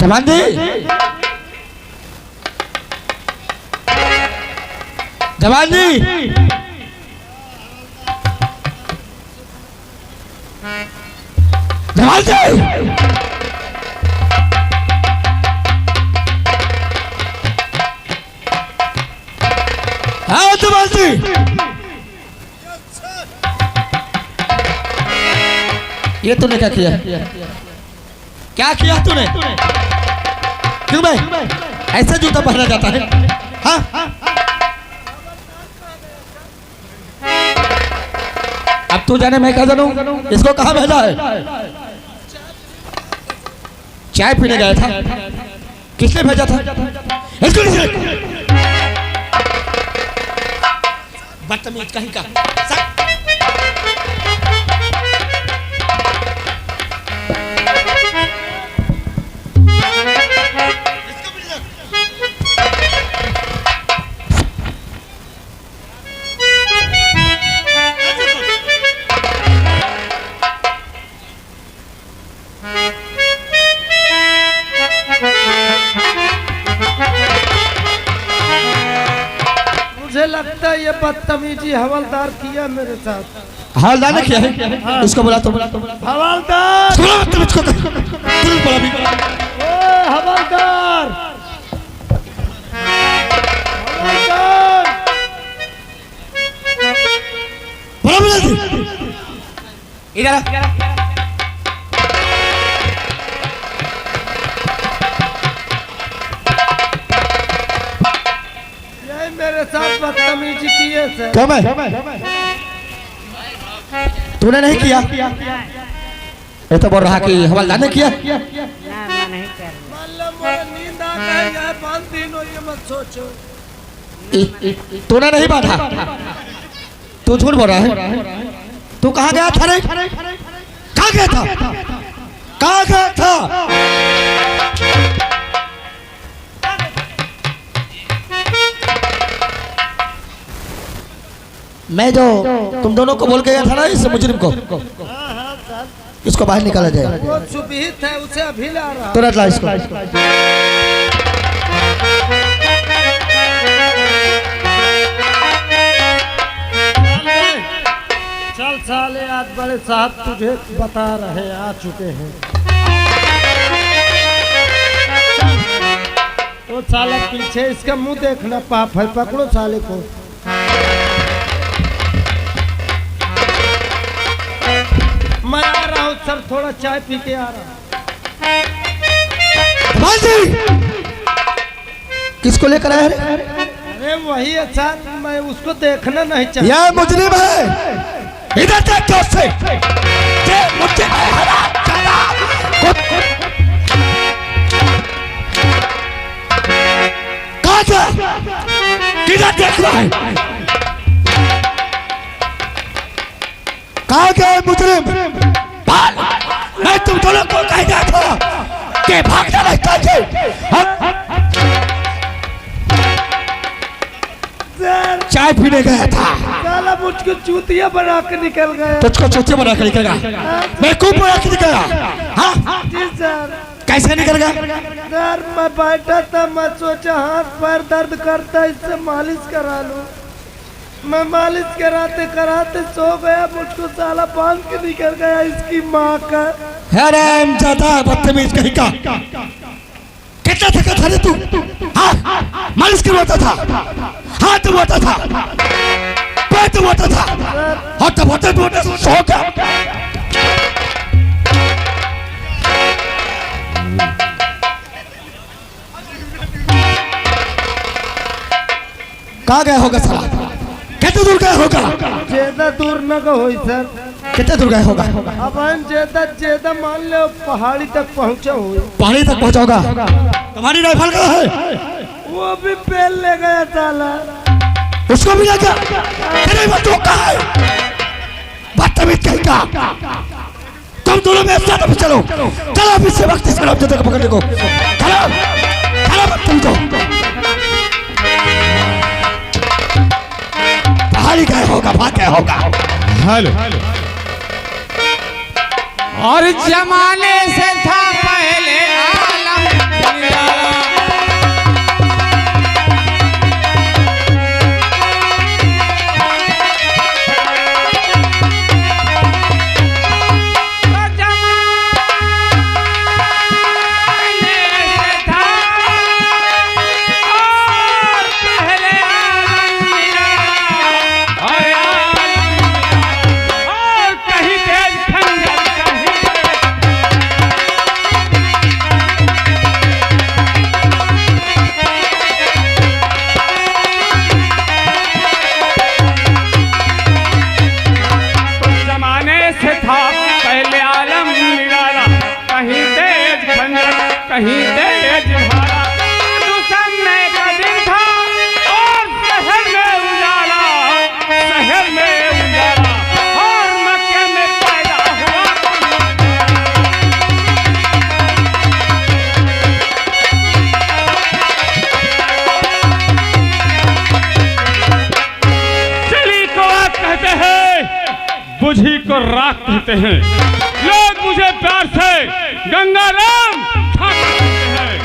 जवान जी, जवान जी, जवान जी, हाँ जवान जी, ये तूने क्या किया? क्या किया तूने? क्यों भाई ऐसा जूता पहना जाता है? हाँ? अब तू जाने मैं क्या जानूं? इसको कहाँ भेजा है? चाय पीने गया था? किसने भेजा था? इसको बदतमीज कहीं का। मुझे लगता है ये बदतमीजी हवलदार किया मेरे साथ। हवलदार ने किया है? हाँ। इसको बुला तो हवलदार, हवलदार, इधर मेरे साथ बदतमीजी किए सर। कब है? तूने नहीं किया? ये तो बोल रहा कि हवलदार ने किया। नींद आ गई है, 5 दिन हो ये मत सोचो। तूने नहीं बांधा? तू झूठ बोल रहा है। तू कहाँ गया था रे? कहाँ गया था? कहाँ गया था? मैं जो तुम दोनों को बोल के गया था ना, इस मुजरिम को, इसको बाहर निकाला जाए। वो सुबीत है, उसे अभी ला रहा। तुरंत ला इसको। चल साले, आज बड़े साहब तुझे बता रहे, आ चुके हैं। तो साला पीछे इसका मुंह देखना पाप है, पकड़ो साले को। मैं आ रहा हूँ सर, थोड़ा चाय पी के आ रहा हूँ। किसको लेकर आए? अरे वही है सर, मैं उसको देखना नहीं चाहता। यह मुजरिम है, इधर देख के उससे। मुझे कहाँ गया? किधर देख रहा है? कहाँ गया मुजरिम? मैं तुम दोनों को कह दिया था कि भागना नहीं चाहिए। चाय पीने गया था, साला मुझको चूतिया बना के निकल गया। तुझको चूतिया बना के निकल गया? मैं खूब बना के निकल गया। हाँ जी सर। कैसे निकल गया? सर मैं बैठा था, मैं सोचा हाथ पैर दर्द करता, इससे मालिश करा लूं। मैं मालिश कराते कराते सो गया, मुझको साला बांध के निकल गया इसकी माँ का। हराम जादा बदतमीज कहीं का। कितना थका था रे तू? हाँ मालिश करवाता था, हाथ धोता था, पैर धोता था, और तब होते सो गया। कहाँ गया होगा साला? कितने दूर गया होगा? ज्यादा दूर न हो सर। कितने दूर गया होगा? अब ज्यादा मान लो पहाड़ी तक पहुँचा हुए। पहाड़ी तक पहुँचा होगा? तुम्हारी राइफल कहाँ है? वो भी पेल ले गया साला। उसको भी ले गया? तेरे बच्चों कहाँ है? बदतमीज कहीं का। तुम दोनों में साथ में चलो, चलो अभी से वक्त इस गुलाम जदा को पकड़ने को। चलो चलो बदतमीजों। पहाड़ी गए होगा, भाग गया होगा। हेलो और जमाने से था पहले आलम सम्राट कहते हैं। लोग मुझे प्यार से गंगाराम ठाकुर कहते हैं।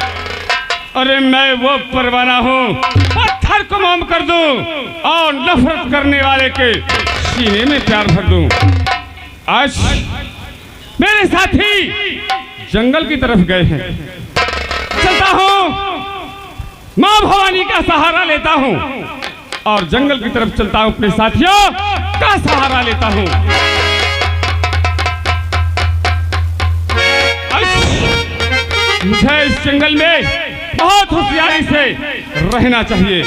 अरे मैं वो परवाना हूँ, पत्थर को मोम कर दूं और नफरत करने वाले के सीने में प्यार भर दूं। आज मेरे साथी जंगल की तरफ गए हैं। चलता हूँ, माँ भवानी का सहारा लेता हूँ और जंगल की तरफ चलता हूँ, अपने साथियों का सहारा लेता हूँ। मुझे इस जंगल में बहुत होशियारी से रहना चाहिए।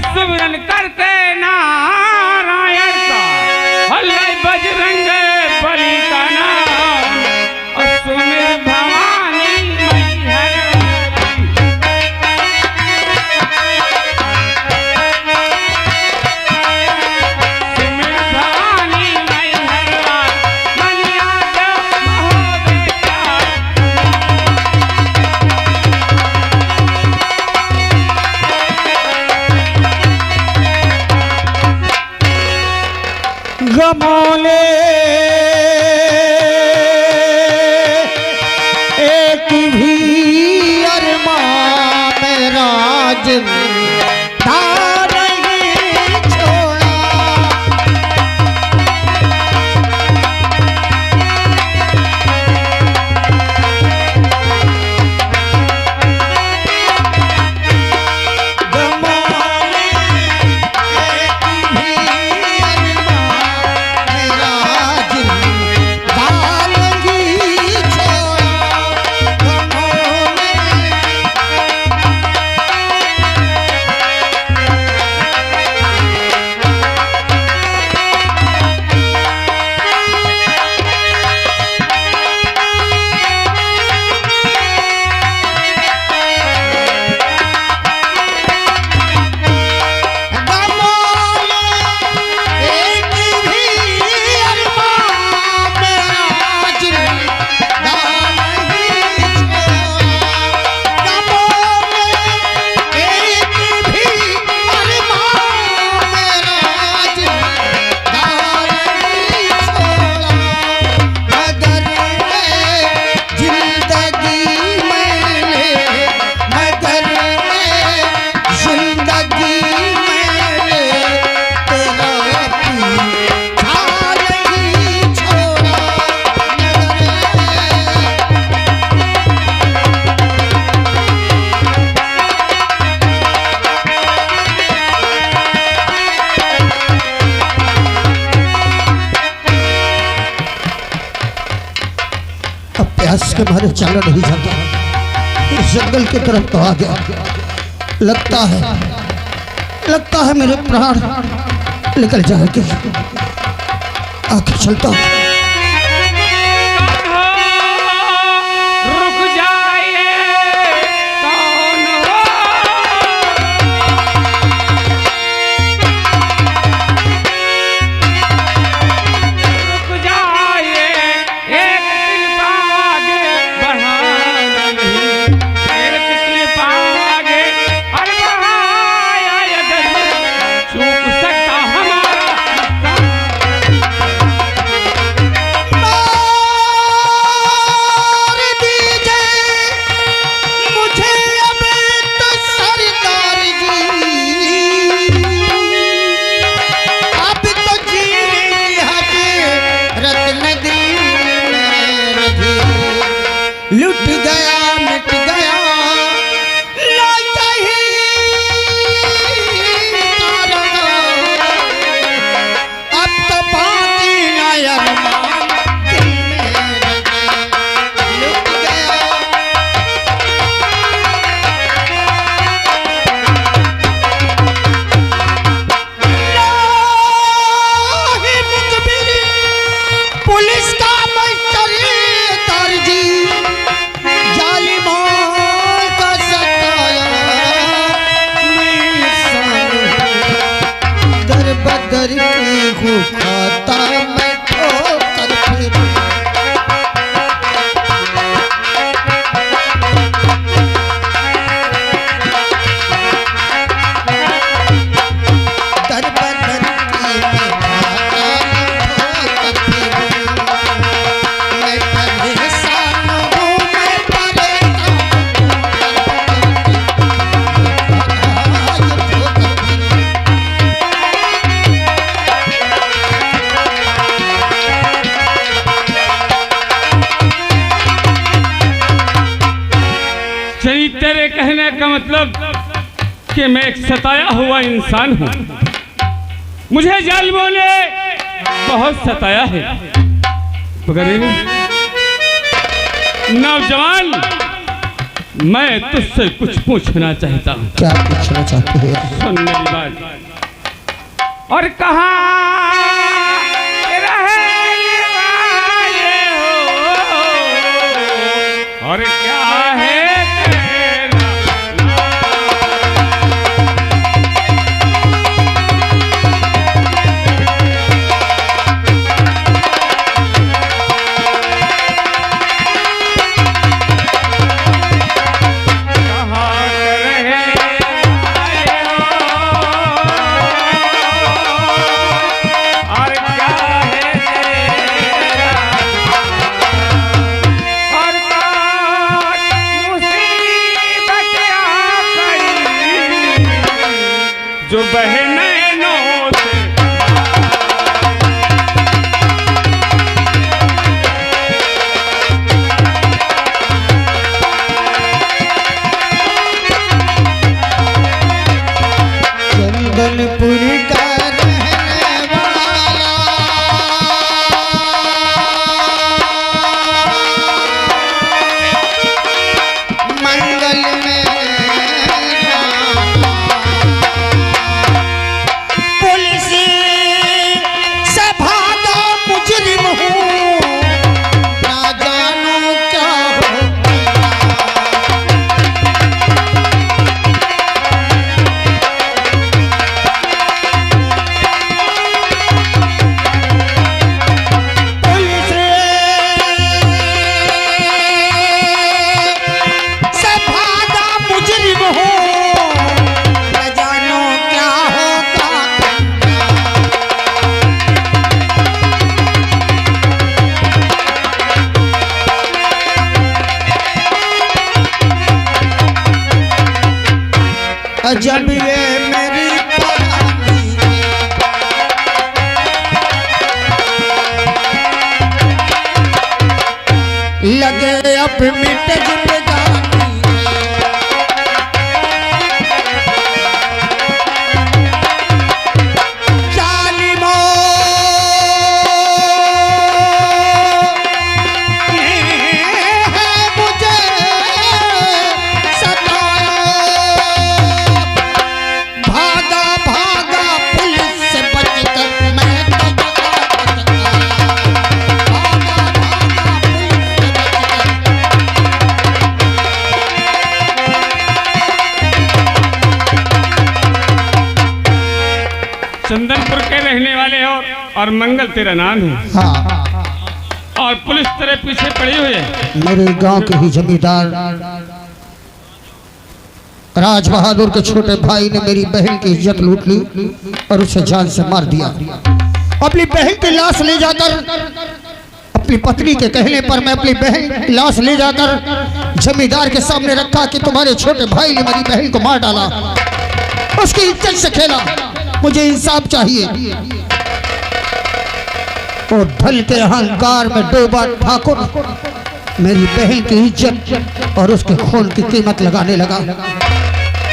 सुमिरन करते नारायण का, हल्ले बजरंग बली का नाम, सुमिर भवानी मैहर सुमिर भवानी मैहर मनिया गमोले एक भी अरमान मेरा जिंदा नहीं छोड़ा। गमोले एक भी प्यास के मारे चला नहीं जाता, इस जंगल की तरफ तो आ गया। लगता है मेरे प्राण निकल जाएंगे। आगे चलता हूँ। लुट गया मिट गया ना चाहिए अब तो बाकी ना अरमान दिल में लुट गया। पुलिस का खाता मैं ठोकर फिर दर बदर की खाता मैं ठोकर चली तेरे कहने का मतलब कि मैं एक सताया हुआ इंसान हूँ। मुझे जालिमों ने बहुत सताया है। नौजवान, मैं तुझसे कुछ पूछना चाहता हूँ। क्या पूछना चाहते हो? सुन मेरी बात। और कहाँ रहने वाले हो और क्या है जो बहनों से चंदनपुर का रहने वाला मंगल में पुलिस से भागा मुजरिम हूँ, ना जानू क्या हो। जब ये मेरी लगे अब मिट जिंदगानी, जालिमों ने मुझे सताया, भागा भागा पुलिस से बचकर मैं तो भागा भागा पुलिस से बचकर। चंदनपुर के रहने वाले हो और मंगल तेरा नाम है। हाँ, और पुलिस तेरे पीछे पड़ी हुई है। मेरे गांव के ही जमींदार राज बहादुर के छोटे भाई ने मेरी बहन की इज्जत लूट ली और उसे जान से मार दिया। अपनी बहन की लाश ले जाकर, अपनी पत्नी के कहने पर मैं अपनी बहन की लाश ले जाकर जमींदार के सामने रखा कि तुम्हारे छोटे भाई ने मेरी बहन को मार डाला, उसकी इज्जत से खेला, मुझे इंसाफ चाहिए। और ढल के अहंकार में डूबा ठाकुर मेरी बहन की इज्जत और उसके खून की कीमत लगाने लगा।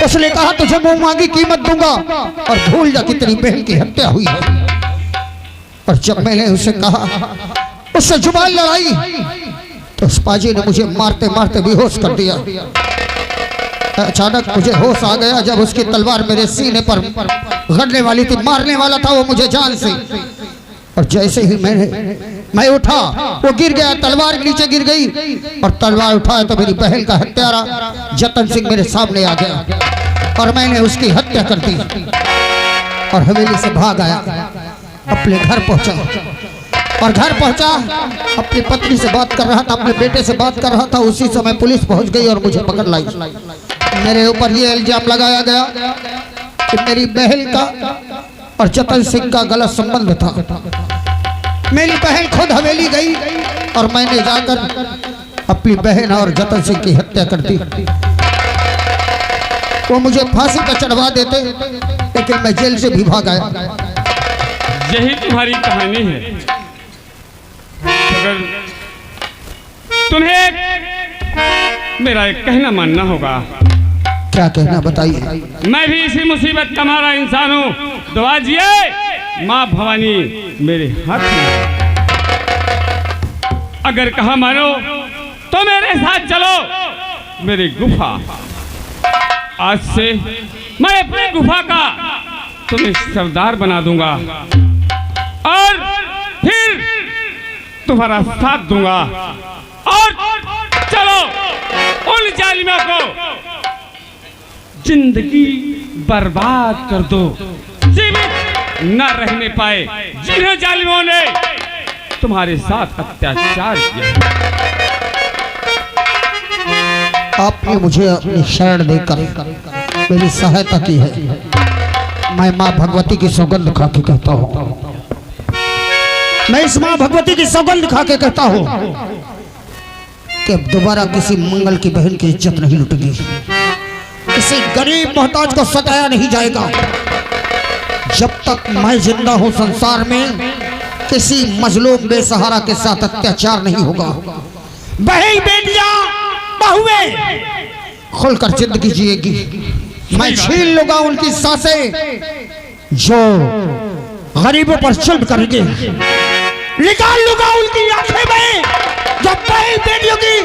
उसने कहा तुझे मुंह मांगी कीमत दूंगा और भूल जा कि तेरी बहन की हत्या हुई है। और जब मैंने उसे कहा, उससे जुबान लड़ाई, तो उस पाजी ने मुझे मारते मारते बेहोश कर दिया। अचानक मुझे होश आ गया जब उसकी तलवार मेरे सीने पर गड़ने वाली थी, मारने वाला था वो मुझे जान से। और जैसे ही मैं उठा वो गिर गया, तलवार नीचे गिर गई और तलवार उठाया तो मेरी बहन का हत्यारा जतन सिंह मेरे सामने आ गया और मैंने उसकी हत्या कर दी और हवेली से भाग आया, अपने घर पहुंचा। और घर पहुंचा, अपनी पत्नी से बात कर रहा था, अपने बेटे से बात कर रहा था, उसी समय पुलिस पहुंच गई और मुझे पकड़ लाई। मेरे ऊपर ये इल्जाम लगाया गया कि मेरी बहन का और जतन सिंह का गलत संबंध था। मेरी बहन खुद हवेली गई और मैंने जाकर अपनी बहन और जतन सिंह की हत्या कर दी। वो मुझे फांसी पर चढ़वा देते, लेकिन मैं जेल से भी भाग आया। यही तुम्हारी कहानी है। अगर तुम्हें मेरा एक कहना मानना होगा। क्या कहना बताइए। मैं भी इसी मुसीबत का मारा इंसान हूँ। दुआ जिए माँ भवानी मेरे हाथ में है। अगर कहा मानो तो मेरे साथ चलो मेरी गुफा। आज से मैं अपनी गुफा का तुम्हें सरदार बना दूंगा और फिर तुम्हारा साथ दूंगा। और चलो उन जालिमों को जिंदगी बर्बाद कर दो, जीवित न रहने पाए जिन्हें जालिमों ने तुम्हारे साथ अत्याचार किया। आपने मुझे अपनी शरण देकर मेरी सहायता की है। मैं माँ भगवती की सौगंध खा के कहता हूँ, मैं इस माँ भगवती की सौगंध खा के कहता हूँ कि अब दोबारा किसी मंगल की बहन की इज्जत नहीं लुटेगी, किसी गरीब मोहताज को सताया नहीं जाएगा। जब तक मैं जिंदा हूँ संसार में किसी मजलूम बेसहारा के साथ अत्याचार नहीं होगा। बहन बेटियां बहुएं खुलकर जिंदगी जिएगी। मैं छीन लूंगा उनकी सांसें जो गरीबों पर जुल्म करेंगे, निकाल लूंगा उनकी आंखें में जो बहन बेटियों की